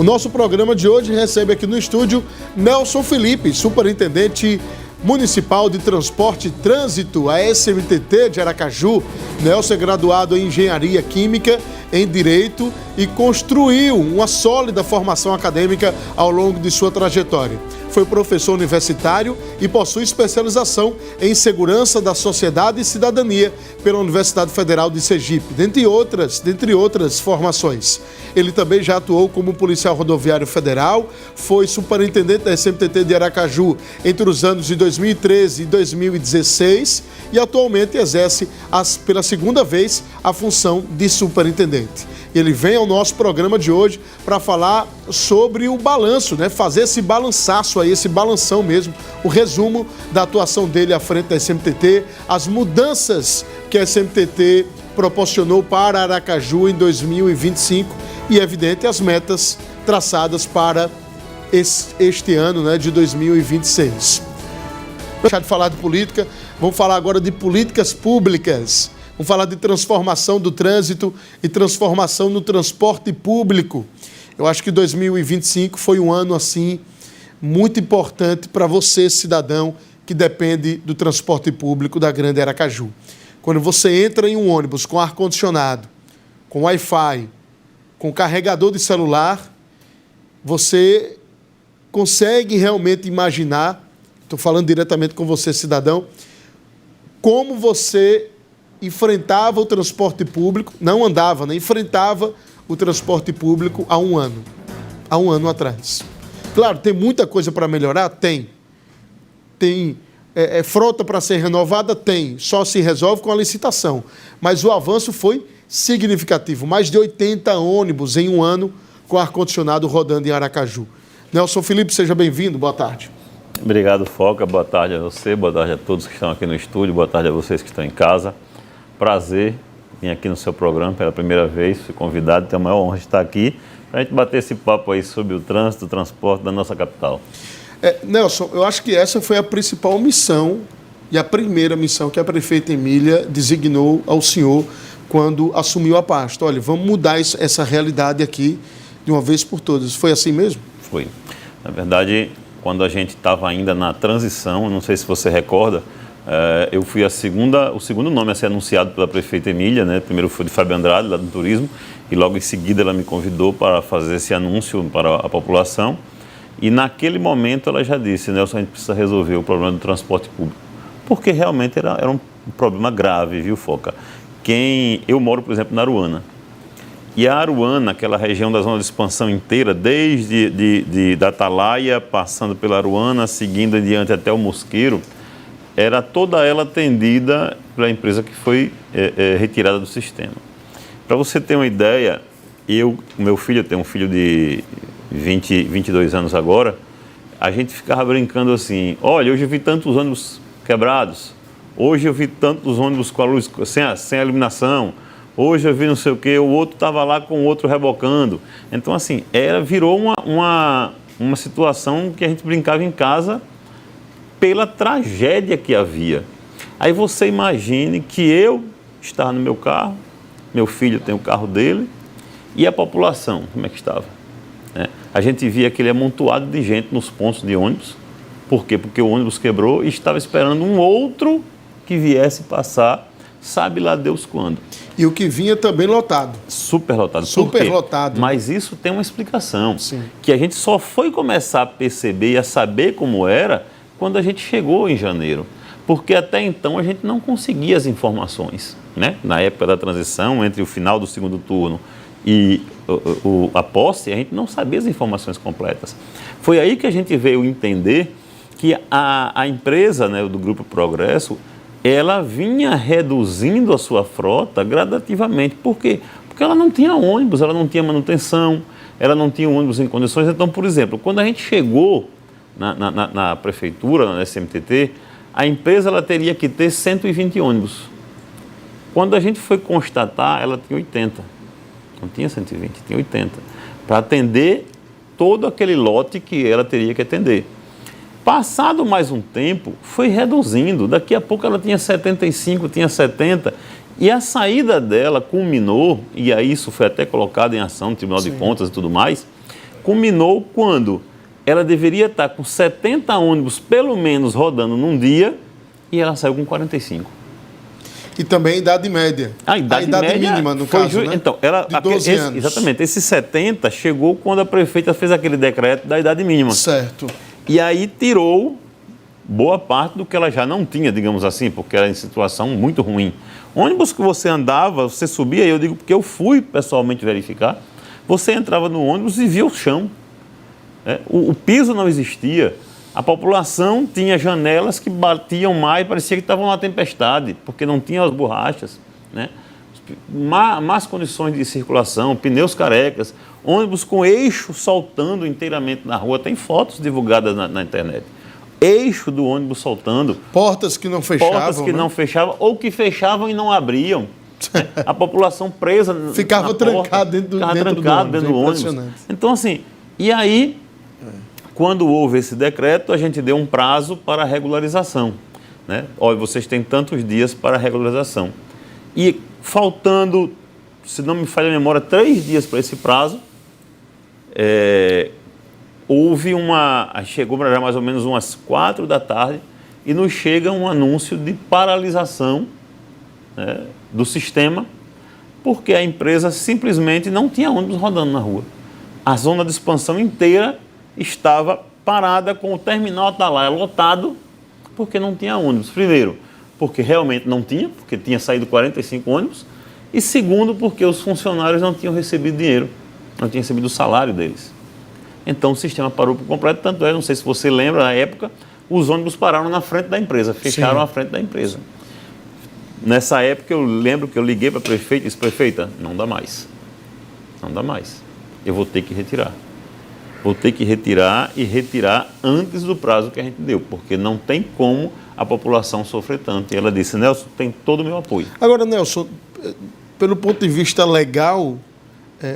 O nosso programa de hoje recebe aqui no estúdio Nelson Felipe, superintendente municipal de transporte e trânsito, a SMTT de Aracaju. Nelson é graduado em engenharia química, em direito e construiu uma sólida formação acadêmica ao longo de sua trajetória. Foi professor universitário e possui especialização em segurança da sociedade e cidadania pela Universidade Federal de Sergipe, dentre outras formações. Ele também já atuou como policial rodoviário federal, foi superintendente da SMTT de Aracaju entre os anos de 2013 e 2016 e atualmente exerce pela segunda vez a função de superintendente. Ele vem ao nosso programa de hoje para falar sobre o balanço, né? Fazer esse balançaço aí, esse balanção mesmo, o resumo da atuação dele à frente da SMTT, as mudanças que a SMTT proporcionou para Aracaju em 2025 e, evidente, as metas traçadas para este ano, né, de 2026. Deixar de falar de política, vamos falar agora de políticas públicas. Vamos falar de transformação do trânsito e transformação no transporte público. Eu acho que 2025 foi um ano, assim, muito importante para você, cidadão, que depende do transporte público da Grande Aracaju. Quando você entra em um ônibus com ar-condicionado, com Wi-Fi, com carregador de celular, você consegue realmente imaginar, estou falando diretamente com você, cidadão, como você enfrentava o transporte público, não andava, né? Enfrentava o transporte público há um ano atrás. Claro, tem muita coisa para melhorar? Tem. Tem frota para ser renovada? Tem. Só se resolve com a licitação. Mas o avanço foi significativo. Mais de 80 ônibus em um ano com ar-condicionado rodando em Aracaju. Nelson Felipe, seja bem-vindo. Boa tarde. Obrigado, Foca. Boa tarde a você, boa tarde a todos que estão aqui no estúdio, boa tarde a vocês que estão em casa. Prazer vir aqui no seu programa pela primeira vez, fui convidado, tenho a maior honra de estar aqui para a gente bater esse papo aí sobre o trânsito, o transporte da nossa capital. Nelson, eu acho que essa foi a principal missão e a primeira missão que a prefeita Emília designou ao senhor quando assumiu a pasta. Olha, vamos mudar essa realidade aqui de uma vez por todas. Foi assim mesmo? Foi. Na verdade, quando a gente estava ainda na transição, não sei se você recorda, eu fui o segundo nome a ser anunciado pela prefeita Emília, né? Primeiro foi de Fábio Andrade, lá do turismo, e logo em seguida ela me convidou para fazer esse anúncio para a população. E naquele momento ela já disse, Nelson, a gente precisa resolver o problema do transporte público. Porque realmente era um problema grave, viu, Foca? Eu moro, por exemplo, na Aruana. E a Aruana, aquela região da zona de expansão inteira, desde da Atalaia, passando pela Aruana, seguindo adiante até o Mosqueiro, era toda ela atendida pela empresa que foi retirada do sistema. Para você ter uma ideia, eu tenho um filho de 22 anos agora, a gente ficava brincando assim, olha, hoje eu vi tantos ônibus quebrados, hoje eu vi tantos ônibus com a luz, sem a iluminação, hoje eu vi não sei o quê, o outro estava lá com o outro rebocando. Então, assim, virou uma situação que a gente brincava em casa pela tragédia que havia. Aí você imagine que eu estava no meu carro, meu filho tem o carro dele, e a população, como é que estava? A gente via aquele amontoado de gente nos pontos de ônibus. Por quê? Porque o ônibus quebrou e estava esperando um outro que viesse passar, sabe lá Deus quando. E o que vinha também lotado. Super lotado. Super lotado. Mas isso tem uma explicação. Sim. Que a gente só foi começar a perceber e a saber como era quando a gente chegou em janeiro. Porque até então a gente não conseguia as informações, né? Na época da transição, entre o final do segundo turno e a posse, a gente não sabia as informações completas. Foi aí que a gente veio entender que a empresa, né, do Grupo Progresso, ela vinha reduzindo a sua frota gradativamente. Por quê? Porque ela não tinha ônibus, ela não tinha manutenção, ela não tinha ônibus em condições. Então, por exemplo, quando a gente chegou na prefeitura, na SMTT, a empresa ela teria que ter 120 ônibus. Quando a gente foi constatar, ela tinha 80. Não tinha 120, tinha 80. Para atender todo aquele lote que ela teria que atender. Passado mais um tempo, foi reduzindo. Daqui a pouco ela tinha 75, tinha 70. E a saída dela culminou, e aí isso foi até colocado em ação no Tribunal de Contas e tudo mais, culminou quando ela deveria estar com 70 ônibus, pelo menos, rodando num dia, e ela saiu com 45. E também a idade média. A idade média mínima, no caso, né? Então, ela, de 12 anos. Exatamente. Esse 70 chegou quando a prefeita fez aquele decreto da idade mínima. Certo. E aí tirou boa parte do que ela já não tinha, digamos assim, porque era em situação muito ruim. Ônibus que você andava, você subia, e eu digo porque eu fui pessoalmente verificar, você entrava no ônibus e via o chão. O piso não existia. A população tinha janelas que batiam mais, parecia que estavam numa tempestade, porque não tinha as borrachas, né? Más condições de circulação, pneus carecas, ônibus com eixo soltando inteiramente na rua. Tem fotos divulgadas na internet. Eixo do ônibus soltando. Portas que não fechavam. Portas que né? não fechavam ou que fechavam e não abriam. A população presa ficava trancada dentro do ônibus. Então, assim, e aí... Quando houve esse decreto, a gente deu um prazo para a regularização, né? Olha, vocês têm tantos dias para a regularização. E faltando, se não me falha a memória, 3 dias para esse prazo, chegou para mais ou menos umas 4 da tarde e nos chega um anúncio de paralisação, né, do sistema, porque a empresa simplesmente não tinha ônibus rodando na rua. A zona de expansão inteira estava parada com o terminal Atalaia lotado, porque não tinha ônibus. Primeiro, porque realmente não tinha, porque tinha saído 45 ônibus. E segundo, porque os funcionários não tinham recebido dinheiro, não tinham recebido o salário deles. Então o sistema parou por completo, tanto é, não sei se você lembra, na época, os ônibus pararam na frente da empresa, fecharam a frente da empresa. Nessa época eu lembro que eu liguei para a prefeita e disse: prefeita, não dá mais. Não dá mais. Eu vou ter que retirar. Vou ter que retirar e retirar antes do prazo que a gente deu, porque não tem como a população sofrer tanto. E ela disse: Nelson, tem todo o meu apoio. Agora, Nelson, pelo ponto de vista legal,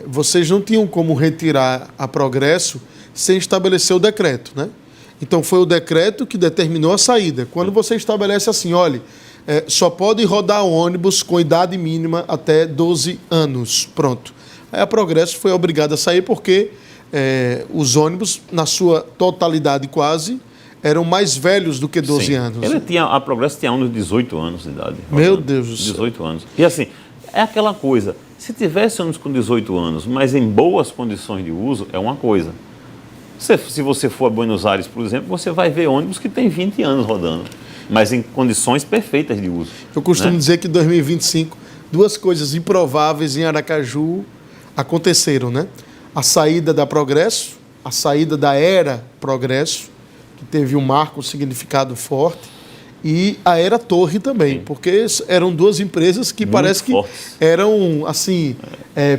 vocês não tinham como retirar a Progresso sem estabelecer o decreto, né? Então, foi o decreto que determinou a saída. Quando você estabelece assim, olha, só pode rodar ônibus com idade mínima até 12 anos, pronto. Aí a Progresso foi obrigada a sair porque... os ônibus, na sua totalidade quase, eram mais velhos do que 12 anos. A Progresso tinha ônibus de 18 anos de idade. Meu Deus do céu. 18 anos. E assim, é aquela coisa, se tivesse ônibus com 18 anos, mas em boas condições de uso, é uma coisa. Se você for a Buenos Aires, por exemplo, você vai ver ônibus que tem 20 anos rodando, mas em condições perfeitas de uso. Eu costumo dizer que em 2025, 2 coisas improváveis em Aracaju aconteceram, né? A saída da Progresso, a saída da Era Progresso, que teve um marco, um significado forte, e a Era Torre também, sim, porque eram 2 empresas que muito parece fortes, que eram assim,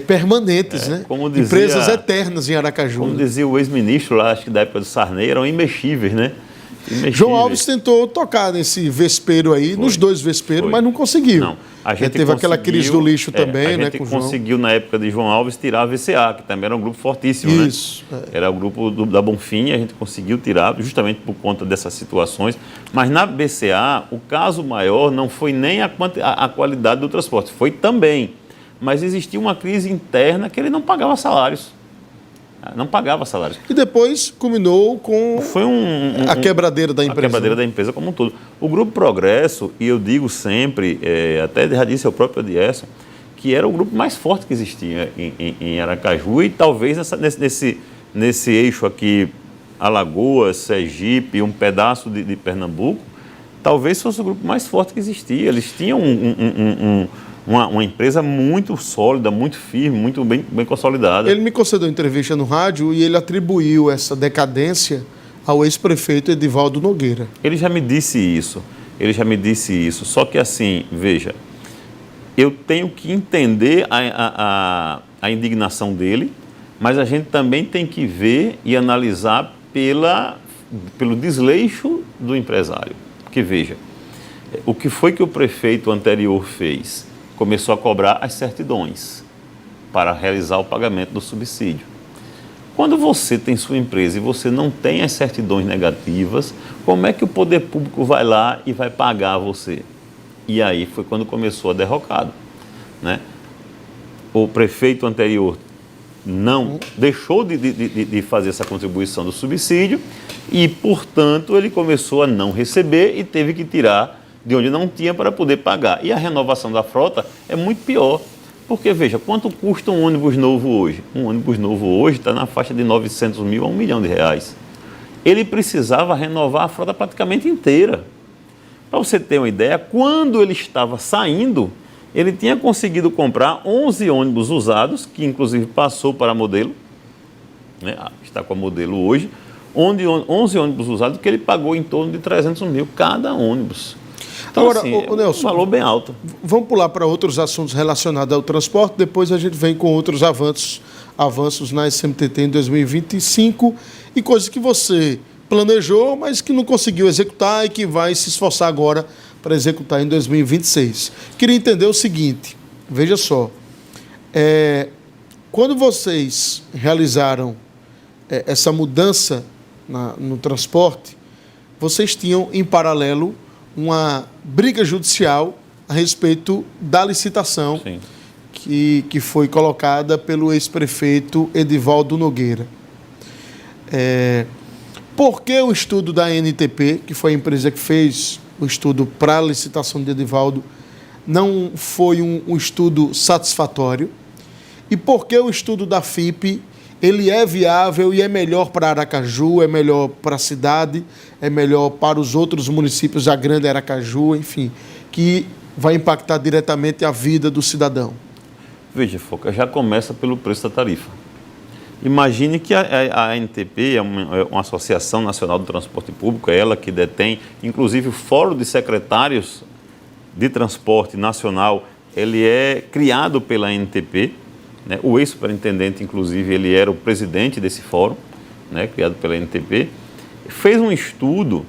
permanentes, né? Empresas eternas em Aracaju. Como dizia o ex-ministro lá, acho que da época do Sarney, eram imexíveis, né? João Alves tentou tocar nesse vespeiro aí, nos 2 vesperos, mas não conseguiu. Não, a gente teve aquela crise do lixo também, né? A gente conseguiu, na época de João Alves, tirar a VCA, que também era um grupo fortíssimo, isso, né? Era o grupo da Bonfim, a gente conseguiu tirar, justamente por conta dessas situações. Mas na BCA, o caso maior não foi nem a qualidade do transporte, foi também. Mas existia uma crise interna que ele não pagava salários. Não pagava salários. E depois culminou com a quebradeira da empresa. A quebradeira da empresa como um todo. O Grupo Progresso, e eu digo sempre, até já disse ao próprio Adierson, que era o grupo mais forte que existia em Aracaju e talvez nesse eixo aqui, Alagoas, Sergipe, um pedaço de Pernambuco, talvez fosse o grupo mais forte que existia. Eles tinham uma empresa muito sólida, muito firme, muito bem consolidada. Ele me concedeu entrevista no rádio e ele atribuiu essa decadência ao ex-prefeito Edivaldo Nogueira. Ele já me disse isso, só que assim, veja, eu tenho que entender a indignação dele, mas a gente também tem que ver e analisar pelo desleixo do empresário. Porque veja, o que foi que o prefeito anterior fez? Começou a cobrar as certidões para realizar o pagamento do subsídio. Quando você tem sua empresa e você não tem as certidões negativas, como é que o poder público vai lá e vai pagar você? E aí foi quando começou a derrocada, né? O prefeito anterior não deixou de fazer essa contribuição do subsídio e, portanto, ele começou a não receber e teve que tirar de onde não tinha para poder pagar. E a renovação da frota é muito pior, porque, veja, quanto custa um ônibus novo hoje? Um ônibus novo hoje está na faixa de 900 mil a R$1 milhão. Ele precisava renovar a frota praticamente inteira. Para você ter uma ideia, quando ele estava saindo, ele tinha conseguido comprar 11 ônibus usados, que inclusive passou para modelo, né? Está com a modelo hoje, 11 ônibus usados que ele pagou em torno de 300 mil cada ônibus. Então, agora, assim, Nelson, um valor bem alto. Vamos pular para outros assuntos relacionados ao transporte, depois a gente vem com outros avanços na SMTT em 2025 e coisas que você planejou, mas que não conseguiu executar e que vai se esforçar agora para executar em 2026. Queria entender o seguinte, veja só, quando vocês realizaram essa mudança no transporte, vocês tinham em paralelo uma briga judicial a respeito da licitação que foi colocada pelo ex-prefeito Edivaldo Nogueira. Por que o estudo da NTP, que foi a empresa que fez o estudo para a licitação de Edivaldo, não foi um estudo satisfatório? E por que o estudo da FIP, ele é viável e é melhor para Aracaju, é melhor para a cidade, é melhor para os outros municípios da Grande Aracaju, enfim, que vai impactar diretamente a vida do cidadão? Veja, Foca, já começa pelo preço da tarifa. Imagine que a ANTP é uma Associação Nacional do Transporte Público, é ela que detém, inclusive o Fórum de Secretários de Transporte Nacional, ele é criado pela ANTP, né? O ex-superintendente, inclusive, ele era o presidente desse fórum, né? Criado pela ANTP, fez um estudo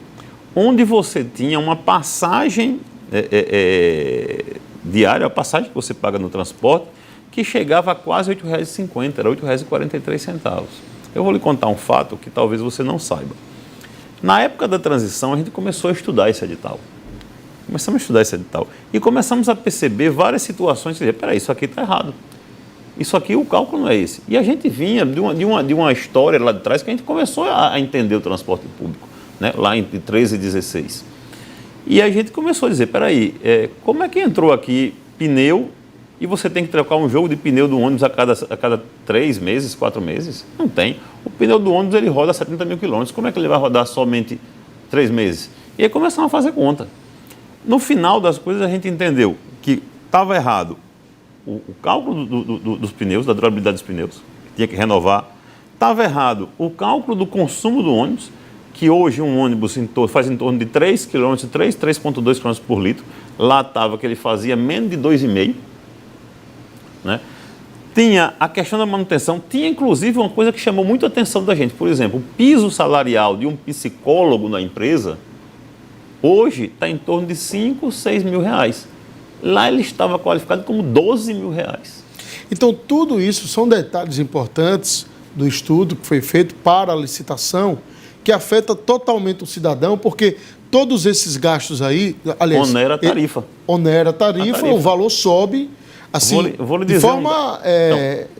onde você tinha uma passagem diária, a passagem que você paga no transporte, que chegava a quase R$ 8,50, era R$ 8,43. Eu vou lhe contar um fato que talvez você não saiba. Na época da transição, a gente começou a estudar esse edital. E começamos a perceber várias situações que diziam, peraí, isso aqui está errado. Isso aqui, o cálculo não é esse. E a gente vinha de uma história lá de trás que a gente começou a entender o transporte público, né? Lá entre 13 e 16. E a gente começou a dizer, peraí, como é que entrou aqui pneu e você tem que trocar um jogo de pneu do ônibus a cada 3 meses, 4 meses? Não tem. O pneu do ônibus ele roda 70 mil quilômetros. Como é que ele vai rodar somente 3 meses? E aí começamos a fazer conta. No final das coisas a gente entendeu que estava errado o cálculo dos pneus, da durabilidade dos pneus, que tinha que renovar. Estava errado o cálculo do consumo do ônibus, que hoje um ônibus faz em torno de 3 km, 3,2 km por litro. Lá estava que ele fazia menos de 2,5. Né? Tinha a questão da manutenção, tinha inclusive uma coisa que chamou muito a atenção da gente. Por exemplo, o piso salarial de um psicólogo na empresa, hoje está em torno de 5, 6 mil reais. Lá ele estava qualificado como 12 mil reais. Então, tudo isso são detalhes importantes do estudo que foi feito para a licitação, que afeta totalmente o cidadão, porque todos esses gastos aí, aliás... Onera a tarifa. Onera a tarifa, o valor sobe... Assim, vou lhe dizer de forma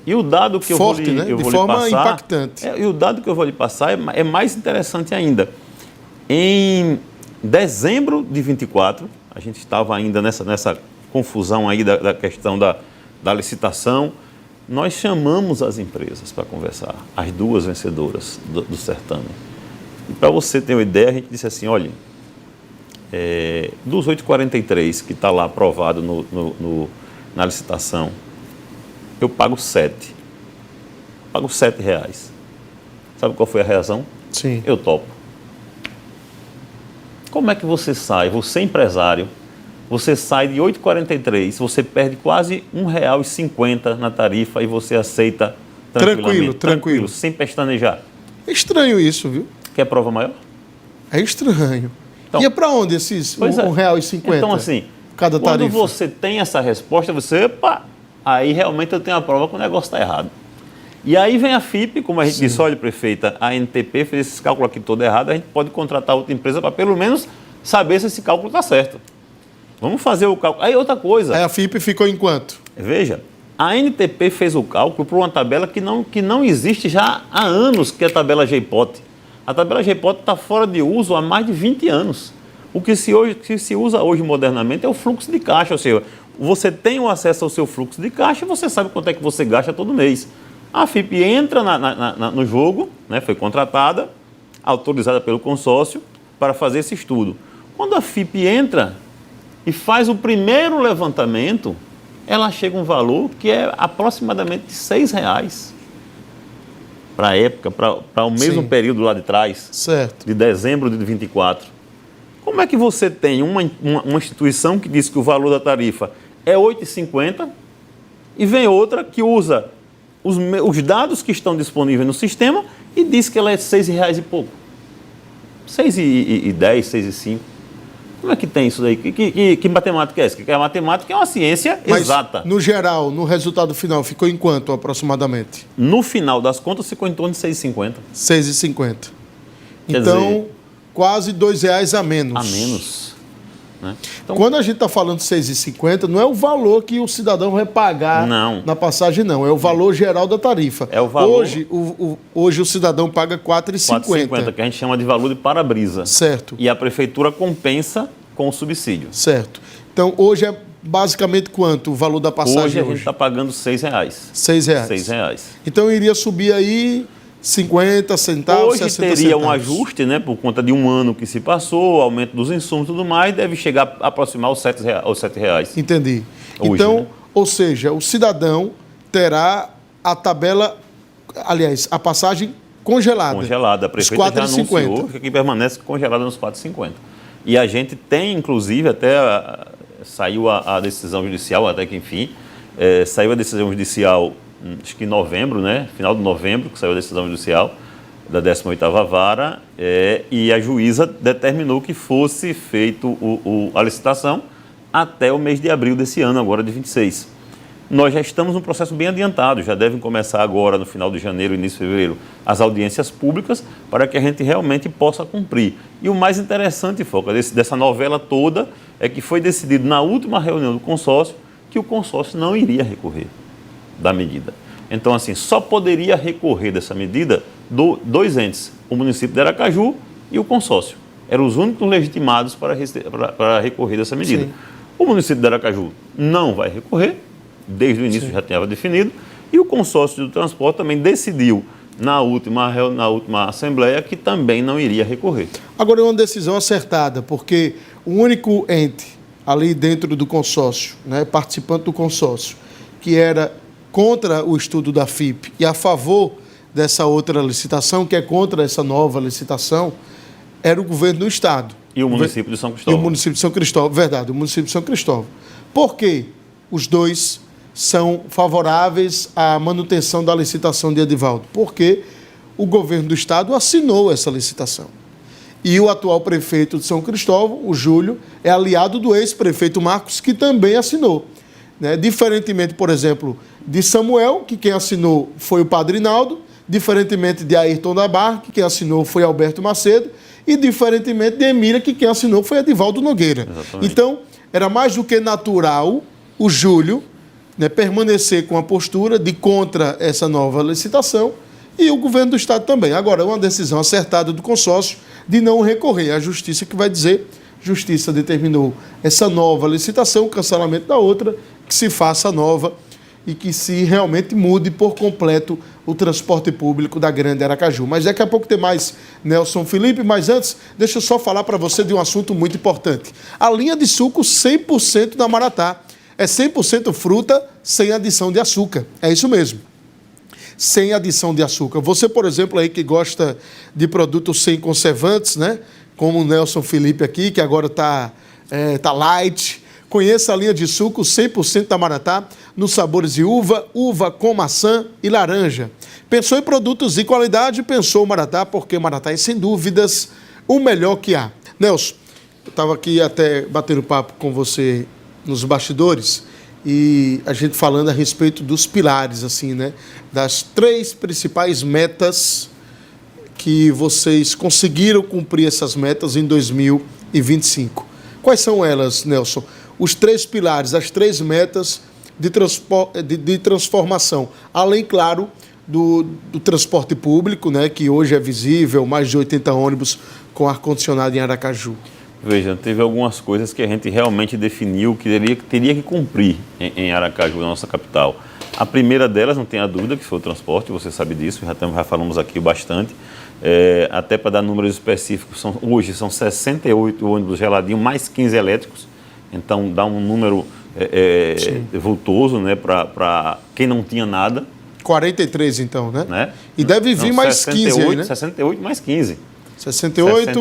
e o dado que forte, eu vou de forma lhe passar, impactante. E o dado que eu vou lhe passar é mais interessante ainda. Em dezembro de 24, a gente estava ainda nessa confusão aí da questão da licitação, nós chamamos as empresas para conversar, as duas vencedoras do certame. E para você ter uma ideia, a gente disse assim, olha, dos 8,43 que está lá aprovado na licitação, eu pago 7. Pago R$7. Sabe qual foi a reação? Sim. Eu topo. Como é que você sai? Você é empresário, você sai de 8,43, você perde quase R$1,50 na tarifa e você aceita tranquilo, sem pestanejar. É estranho isso, viu? Quer prova maior? É estranho. Então, e é para onde esses R$1,50? Então, assim, cada tarifa? Quando você tem essa resposta, aí realmente eu tenho a prova que o negócio está errado. E aí vem a FIP, como a gente disse, olha, prefeita, a ANTP fez esse cálculo aqui todo errado, a gente pode contratar outra empresa para pelo menos saber se esse cálculo está certo. Vamos fazer o cálculo. Aí outra coisa. Aí a FIP ficou em quanto? Veja, A ANTP fez o cálculo para uma tabela que não existe já há anos, que é a tabela GPOT. A tabela GPOT está fora de uso há mais de 20 anos. O que se usa hoje modernamente é o fluxo de caixa, ou seja, você tem o acesso ao seu fluxo de caixa e você sabe quanto é que você gasta todo mês. A FIP entra no jogo, né, foi contratada, autorizada pelo consórcio para fazer esse estudo. Quando a FIP entra e faz o primeiro levantamento, ela chega a um valor que é aproximadamente de R$6 para a época, para o mesmo período lá de trás, certo, de dezembro de 24. Como é que você tem uma instituição que diz que o valor da tarifa é R$ 8,50 e vem outra que usa os dados que estão disponíveis no sistema e diz que ela é R$6 e pouco? R$6,10, R$6,05. Como é que tem isso daí? Que matemática é essa? Que a matemática é uma ciência exata. No geral, no resultado final, ficou em quanto aproximadamente? No final das contas, ficou em torno de R$6,50. R$6,50. Então, dizer, quase R$2 a menos. A menos. Né? Então, quando a gente está falando de R$6,50, não é o valor que o cidadão vai pagar na passagem, não. É o valor geral da tarifa. É o valor... Hoje o cidadão paga R$4,50. R$4,50, que a gente chama de valor de para-brisa. Certo. E a prefeitura compensa com o subsídio. Certo. Então, hoje é basicamente quanto o valor da passagem? Hoje a gente está pagando R$6. R$6. Então, iria subir aí 50 centavos, hoje 60 teria centavos. Um ajuste, né, por conta de um ano que se passou, aumento dos insumos e tudo mais, deve chegar a aproximar os R$7. Entendi. Hoje, então, né? Ou seja, o cidadão terá a tabela, aliás, a passagem congelada. Congelada. A prefeita já anunciou que aqui permanece congelada nos R$4,50. E a gente tem, inclusive, até saiu a decisão judicial, até que enfim, saiu a decisão judicial, acho que em novembro, né? Final de novembro, que saiu a decisão judicial da 18ª Vara, e a juíza determinou que fosse feito a licitação até o mês de abril desse ano, agora de 26. Nós já estamos num processo bem adiantado, já devem começar agora, no final de janeiro, início de fevereiro, as audiências públicas, para que a gente realmente possa cumprir. E o mais interessante, Foca, dessa novela toda, é que foi decidido na última reunião do consórcio que o consórcio não iria recorrer da medida. Então, assim, só poderia recorrer dessa medida dois entes, o município de Aracaju e o consórcio. Eram os únicos legitimados para recorrer dessa medida. Sim. O município de Aracaju não vai recorrer, desde o início já tinha definido, e o consórcio do transporte também decidiu na última assembleia que também não iria recorrer. Agora é uma decisão acertada, porque o único ente ali dentro do consórcio, né, participante do consórcio, que era contra o estudo da FIP e a favor dessa outra licitação, que é contra essa nova licitação, era o governo do Estado. E o município de São Cristóvão. E o município de São Cristóvão, verdade, o município de São Cristóvão. Por quê? Os dois são favoráveis à manutenção da licitação de Edivaldo, porque o governo do Estado assinou essa licitação. E o atual prefeito de São Cristóvão, o Júlio, é aliado do ex-prefeito Marcos, que também assinou. Né? Diferentemente, por exemplo, de Samuel, que quem assinou foi o Padre Naldo, diferentemente de Ayrton da Barra, que quem assinou foi Alberto Macedo, e diferentemente de Emília, que quem assinou foi Edivaldo Nogueira. Exatamente. Então, era mais do que natural o Júlio, né, permanecer com a postura de contra essa nova licitação e o governo do Estado também. Agora, é uma decisão acertada do consórcio de não recorrer. A Justiça que vai dizer, Justiça determinou essa nova licitação, o cancelamento da outra, que se faça nova e que se realmente mude por completo o transporte público da Grande Aracaju. Mas daqui a pouco tem mais Nelson Felipe, mas antes, deixa eu só falar para você de um assunto muito importante. A linha de suco 100% da Maratá. É 100% fruta sem adição de açúcar. É isso mesmo. Sem adição de açúcar. Você, por exemplo, aí que gosta de produtos sem conservantes, né? Como o Nelson Felipe aqui, que agora tá light. Conheça a linha de suco 100% da Maratá, nos sabores de uva, uva com maçã e laranja. Pensou em produtos de qualidade, pensou o Maratá, porque Maratá é, sem dúvidas, o melhor que há. Nelson, eu estava aqui até batendo papo com você nos bastidores e a gente falando a respeito dos pilares, assim, né? Das 3 principais metas que vocês conseguiram cumprir essas metas em 2025. Quais são elas, Nelson? Os 3 pilares, as 3 metas de transformação. Além, claro, do transporte público, né, que hoje é visível, mais de 80 ônibus com ar-condicionado em Aracaju. Veja, teve algumas coisas que a gente realmente definiu que teria que cumprir em Aracaju, na nossa capital. A primeira delas, não tenha dúvida, que foi o transporte, você sabe disso, já falamos aqui bastante. Até para dar números específicos, hoje são 68 ônibus geladinhos, mais 15 elétricos. Então, dá um número vultoso, né, para quem não tinha nada. 43, então, né? E deve vir mais 68, 15 aí, né? 68 mais 15. 68,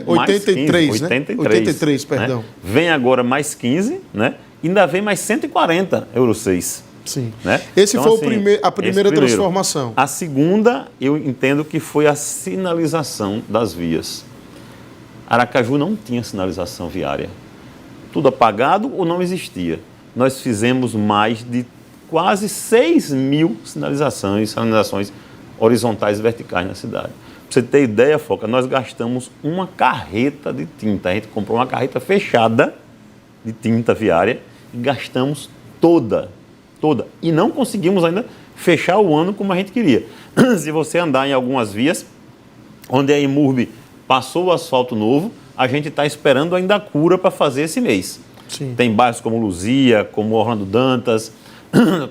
83, 15, né? 83, perdão. Né? Vem agora mais 15, né? Ainda vem mais 140 Euro 6. Sim. Né? Esse então, foi a primeira transformação. A segunda, eu entendo que foi a sinalização das vias. Aracaju não tinha sinalização viária. Tudo apagado ou não existia. Nós fizemos mais de quase 6 mil sinalizações horizontais e verticais na cidade. Para você ter ideia, Foca, nós gastamos uma carreta de tinta. A gente comprou uma carreta fechada de tinta viária e gastamos toda. E não conseguimos ainda fechar o ano como a gente queria. Se você andar em algumas vias, onde a Imurb passou o asfalto novo, a gente está esperando ainda a cura para fazer esse mês. Sim. Tem bairros como Luzia, como Orlando Dantas,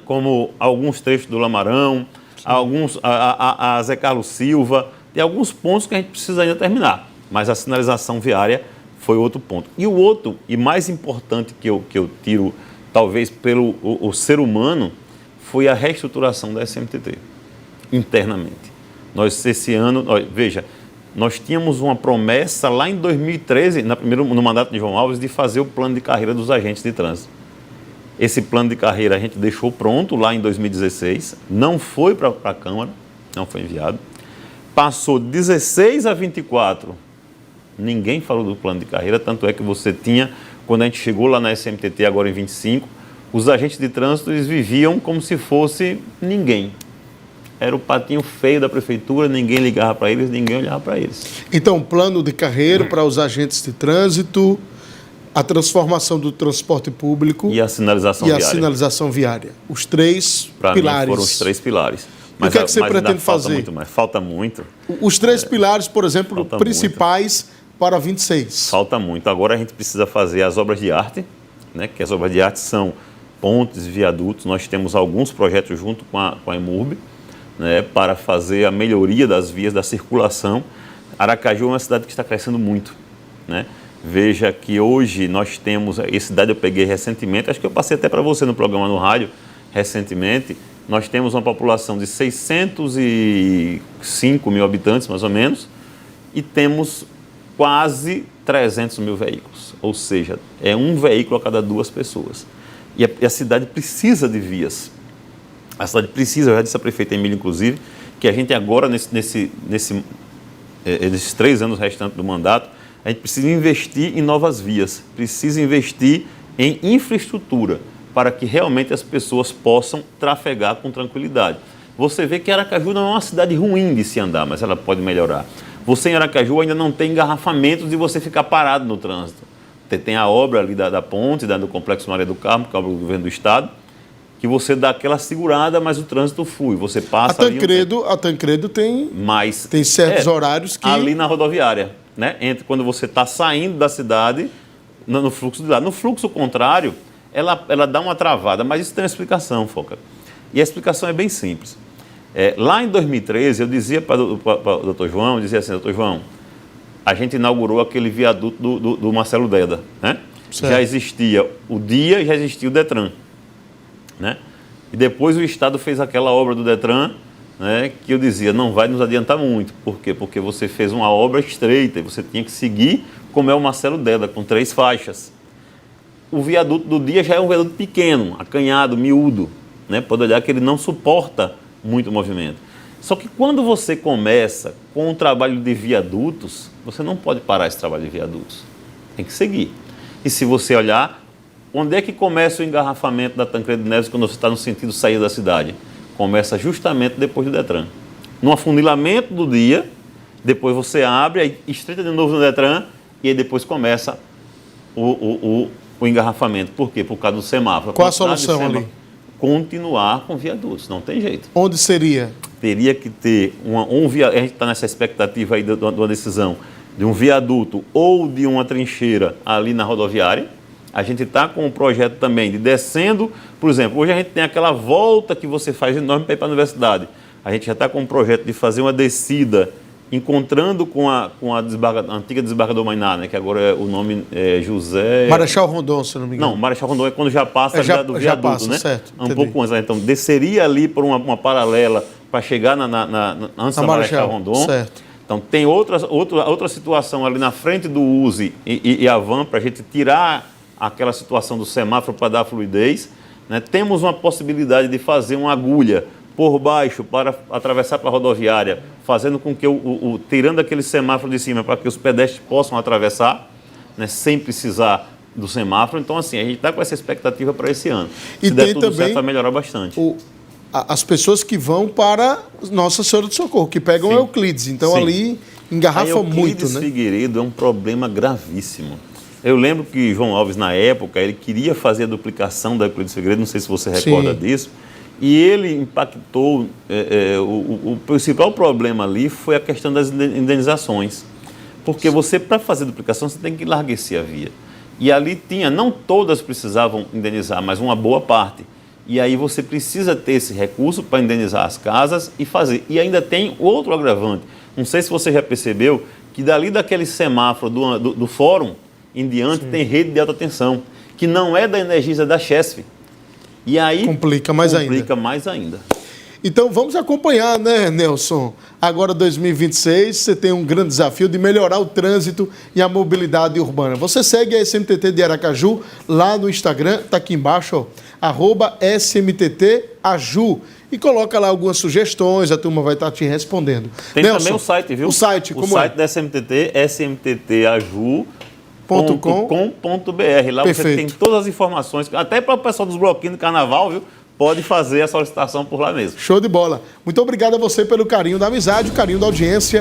como alguns trechos do Lamarão, a Zé Carlos Silva. Tem alguns pontos que a gente precisa ainda terminar, mas a sinalização viária foi outro ponto. E o outro, e mais importante que eu tiro, talvez pelo o ser humano, foi a reestruturação da SMTT, internamente. Nós, esse ano, veja, nós tínhamos uma promessa lá em 2013, no mandato de João Alves, de fazer o plano de carreira dos agentes de trânsito. Esse plano de carreira a gente deixou pronto lá em 2016, não foi para a Câmara, não foi enviado. Passou 16 a 24, ninguém falou do plano de carreira, tanto é que você tinha, quando a gente chegou lá na SMTT, agora em 25, os agentes de trânsito eles viviam como se fosse ninguém. Era o patinho feio da prefeitura, ninguém ligava para eles, ninguém olhava para eles. Então, plano de carreira para os agentes de trânsito, a transformação do transporte público e a sinalização viária. Os três pilares. Para mim foram os 3 pilares. Mas, o que é que você pretende fazer? Falta muito. Os 3 pilares, por exemplo, principais para 26. Falta muito. Agora a gente precisa fazer as obras de arte, né? Que as obras de arte são pontes, viadutos. Nós temos alguns projetos junto com a Imurb, né? Para fazer a melhoria das vias, da circulação. Aracaju é uma cidade que está crescendo muito, né? Veja que hoje nós temos, essa cidade eu peguei recentemente, acho que eu passei até para você no programa no rádio, recentemente, nós temos uma população de 605 mil habitantes, mais ou menos, e temos quase 300 mil veículos, ou seja, é um veículo a cada 2 pessoas. E a cidade precisa de vias. A cidade precisa, eu já disse à prefeita Emília, inclusive, que a gente agora, nesses 3 anos restantes do mandato, a gente precisa investir em novas vias, precisa investir em infraestrutura, para que realmente as pessoas possam trafegar com tranquilidade. Você vê que Aracaju não é uma cidade ruim de se andar, mas ela pode melhorar. Você em Aracaju ainda não tem engarrafamentos de você ficar parado no trânsito. Você tem a obra ali da ponte, do Complexo Maria do Carmo, que é a obra do governo do estado, que você dá aquela segurada, mas o trânsito flui. Você passa a Tancredo tem certos horários que... Ali na rodoviária, né? Quando você está saindo da cidade, no fluxo de lá. No fluxo contrário, ela dá uma travada, mas isso tem uma explicação, Foca. E a explicação é bem simples. Lá em 2013, eu dizia para o doutor João, doutor João, a gente inaugurou aquele viaduto do Marcelo Deda, né? Já existia o DIA e já existia o DETRAN, né? E depois o Estado fez aquela obra do DETRAN, né, que eu dizia, não vai nos adiantar muito. Por quê? Porque você fez uma obra estreita e você tinha que seguir como é o Marcelo Deda, com 3 faixas. O viaduto do DIA já é um viaduto pequeno, acanhado, miúdo, né? Pode olhar que ele não suporta muito movimento. Só que quando você começa com o trabalho de viadutos, você não pode parar esse trabalho de viadutos. Tem que seguir. E se você olhar, onde é que começa o engarrafamento da Tancredo Neves quando você está no sentido de sair da cidade? Começa justamente depois do DETRAN. No afunilamento do DIA, depois você abre, aí estreita de novo no DETRAN e aí depois começa o engarrafamento. Por quê? Por causa do semáforo. Qual a solução ali? continuar com viadutos, não tem jeito. Onde seria? Teria que ter a gente está nessa expectativa aí de uma decisão de um viaduto ou de uma trincheira ali na rodoviária. A gente está com um projeto também de descendo, por exemplo, hoje a gente tem aquela volta que você faz enorme para ir para a universidade. A gente já está com um projeto de fazer uma descida, encontrando com a antiga desembargador Mainá, né, que agora o nome é José... Marechal Rondon, se não me engano. Não, Marechal Rondon é quando já passa do viaduto, já passa, né? Certo, um pouco antes. Então, desceria ali por uma paralela para chegar antes da Marechal Rondon. Certo. Então, tem outra situação ali na frente do USE e a van para a gente tirar aquela situação do semáforo para dar fluidez. Né? Temos uma possibilidade de fazer uma agulha por baixo para atravessar para a rodoviária, fazendo com que, tirando aquele semáforo de cima para que os pedestres possam atravessar, né, sem precisar do semáforo. Então, assim, a gente está com essa expectativa para esse ano. E se der tem tudo também certo, vai melhorar bastante. As pessoas que vão para Nossa Senhora do Socorro, que pegam Sim. Euclides. Então, Sim. ali engarrafa muito, né? Figueiredo é um problema gravíssimo. Eu lembro que João Alves, na época, ele queria fazer a duplicação da Euclides Figueiredo, não sei se você recorda disso, e ele impactou, o principal problema ali foi a questão das indenizações. Porque você, para fazer duplicação, você tem que enlarguecer a via. E ali não todas precisavam indenizar, mas uma boa parte. E aí você precisa ter esse recurso para indenizar as casas e fazer. E ainda tem outro agravante. Não sei se você já percebeu que dali daquele semáforo do fórum em diante tem rede de alta tensão, que não é da Energisa, é da Chesf. E aí complica mais ainda. Então vamos acompanhar, né, Nelson? Agora 2026, você tem um grande desafio de melhorar o trânsito e a mobilidade urbana. Você segue a SMTT de Aracaju lá no Instagram, está aqui embaixo, ó, @SMTTaju. E coloca lá algumas sugestões, a turma vai estar te respondendo. Tem Nelson, também o site, viu? O site, como o site da SMTT, smttaju.com.br. Lá Perfeito. você tem todas as informações, até para o pessoal dos bloquinhos do carnaval, viu? Pode fazer a solicitação por lá mesmo. Show de bola. Muito obrigado a você pelo carinho da amizade, o carinho da audiência.